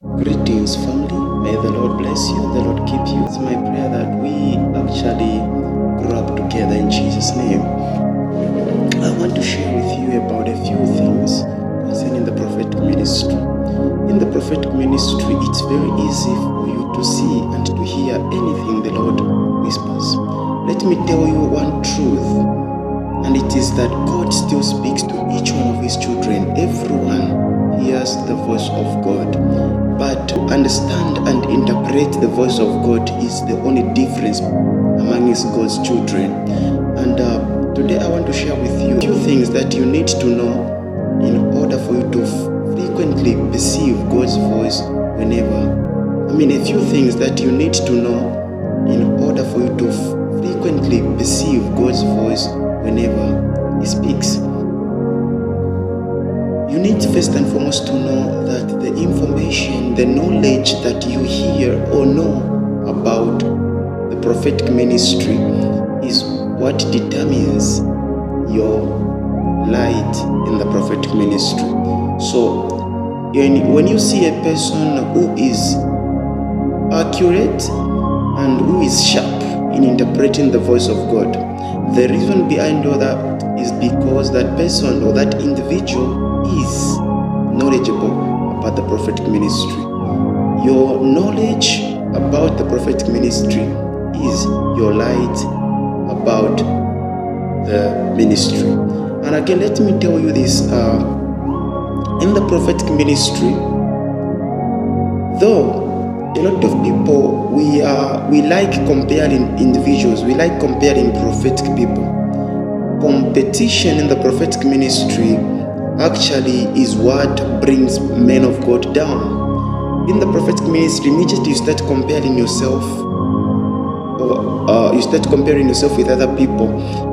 Greetings, family. May the Lord bless you, the Lord keep you. It's my prayer that we actually grow up together in Jesus' name. I want to share with you about a few things concerning the prophetic ministry. In the prophetic ministry, it's very easy for you to see and to hear anything the Lord whispers. Let me tell you one truth, and it is that God still speaks to each one of His children. Everyone hears the voice of God. But to understand and interpret the voice of God is the only difference among God's children. And today I want to share with you a few things that you need to know in order for you to frequently perceive God's voice whenever. A few things that you need to know in order for you to frequently perceive God's voice whenever He speaks. You need first and foremost to know that the information, the knowledge that you hear or know about the prophetic ministry is what determines your light in the prophetic ministry. So, when you see a person who is accurate and who is sharp in interpreting the voice of God, the reason behind all that is because that person or that individual is knowledgeable about the prophetic ministry. Your knowledge about the prophetic ministry is your light about the ministry. And again, let me tell you this, in the prophetic ministry, though a lot of people, we like comparing individuals, we like comparing prophetic people. Competition in the prophetic ministry actually is what brings men of God down. In the prophetic ministry, immediately you start comparing yourself, or you start comparing yourself with other people.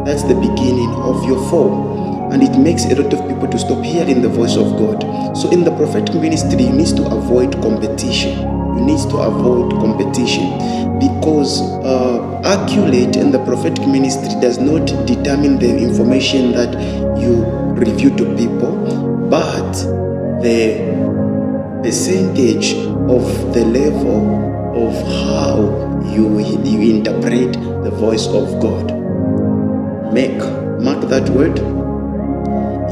That's the beginning of your fall, and it makes a lot of people to stop hearing the voice of God. So in the prophetic ministry, you need to avoid competition. You need to avoid competition because accurate in the prophetic ministry does not determine the information that you review to people, but the percentage of the level of how you interpret the voice of God. Mark that word.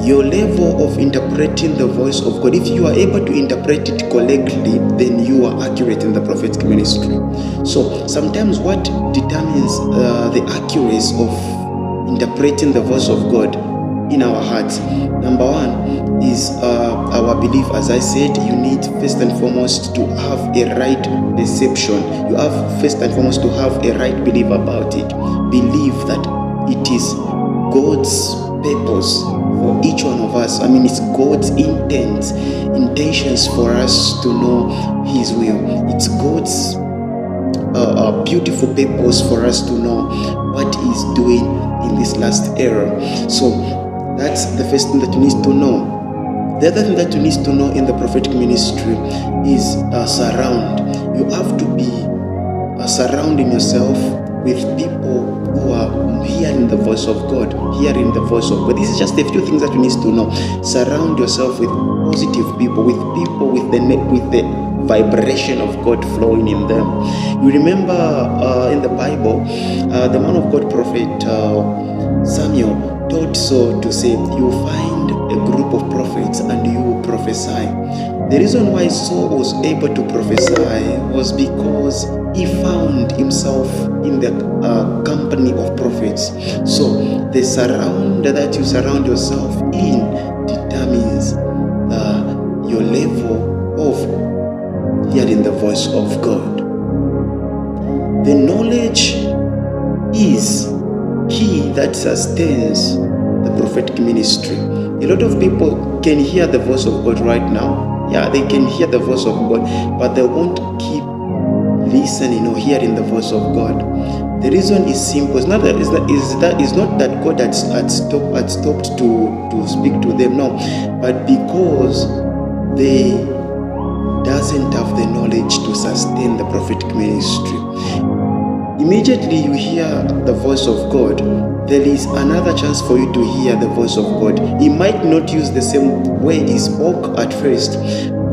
Your level of interpreting the voice of God, if you are able to interpret it correctly, then you are accurate in the prophetic ministry. So sometimes what determines the accuracy of interpreting the voice of God in our hearts, number one is our belief. As I said, you need first and foremost to have a right perception. You have first and foremost to have a right belief about it. Believe that it is God's purpose for each one of us. It's God's intentions for us to know His will. It's God's beautiful purpose for us to know what He's doing in this last era. So that's the first thing that you need to know. The other thing that you need to know in the prophetic ministry is surround. You have to be surrounding yourself with people who are hearing the voice of God, hearing the voice of God. This is just a few things that you need to know. Surround yourself with positive people, with the vibration of God flowing in them. You remember in the Bible, the man of God, prophet Samuel, told Saul to say, you find a group of prophets and you prophesy. The reason why Saul was able to prophesy was because he found himself in the company of prophets. So the surround that you surround yourself in determines your level of hearing the voice of God. The knowledge is key that sustains the prophetic ministry. A lot of people can hear the voice of God right now. Yeah, they can hear the voice of God, but they won't keep listening or hearing the voice of God. The reason is simple. It's not that God had stopped to speak to them, no, but because they doesn't have the knowledge to sustain the prophetic ministry. Immediately you hear the voice of God, there is another chance for you to hear the voice of God. He might not use the same way he spoke at first,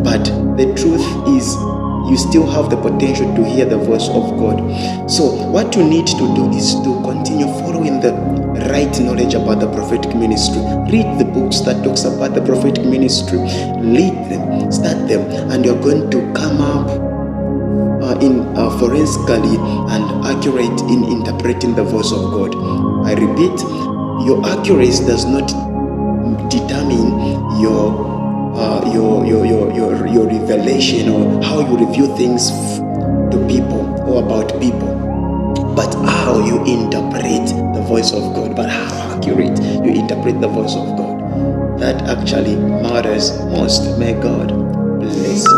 but the truth is you still have the potential to hear the voice of God. So what you need to do is to continue following the right knowledge about the prophetic ministry. Read the books that talks about the prophetic ministry. Read them, start them, and you're going to come up forensically and accurate in interpreting the voice of God. I repeat, your accuracy does not determine your revelation or how you review things to people or about people, but how you interpret the voice of God, but how accurate you interpret the voice of God. That actually matters most. May God bless you.